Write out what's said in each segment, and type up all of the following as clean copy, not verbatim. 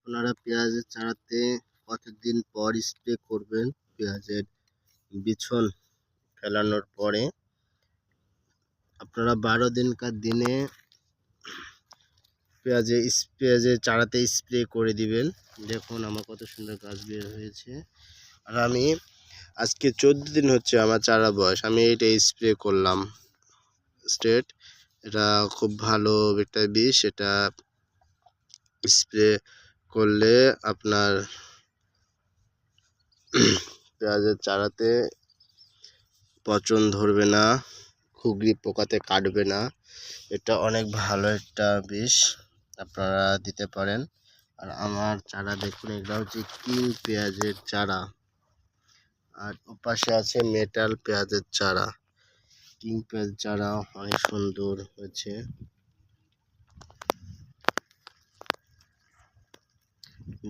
আপনারা পেঁয়াজের চারাতে কতদিন পর স্প্রে করবেন? পেঁয়াজের বিছন ফেলানোর পরে আপনারা 12 দিনকার দিনে পেঁয়াজের চারাতে স্প্রে করে দিবেন। দেখুন আমার কত সুন্দর গাছ বের হয়েছে। আর আমি আজকে 14 দিন হচ্ছে আমার চারা বয়স, আমি এটা স্প্রে করলাম স্ট্রেট। এটা খুব ভালো একটা বিষ, এটা স্প্রে করলে আপনার পেঁয়াজের চারাতে পচন ধরবে না, খুগরি পোকাতে কাটবে না। এটা অনেক ভালো একটা বিষ, আপনারা দিতে পারেন। আর আমার চারা দেখুন, এগুলো হচ্ছে কিং পেঁয়াজের চারা, আর ওপাশে আছে মেটাল পেঁয়াজের চারা। কিং পেঁয়াজের চারা অনেক সুন্দর হয়েছে।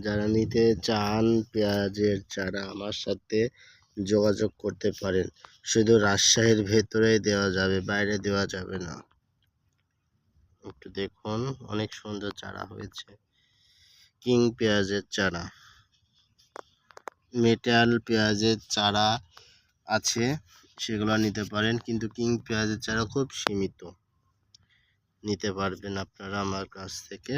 যারা নিতে চান পেঁয়াজের চারা আমার সাথে যোগাযোগ করতে পারেন। শুধু রাজশাহীর ভেতরেই দেওয়া যাবে, বাইরে দেওয়া যাবে না। একটু দেখুন, অনেক সুন্দর চারা হয়েছে। কিং পেঁয়াজের চারা, মেটাল পেঁয়াজের চারা আছে, সেগুলো নিতে পারেন, কিন্তু কিং পেঁয়াজের চারা খুব সীমিত নিতে পারবেন আপনারা আমার কাছ থেকে।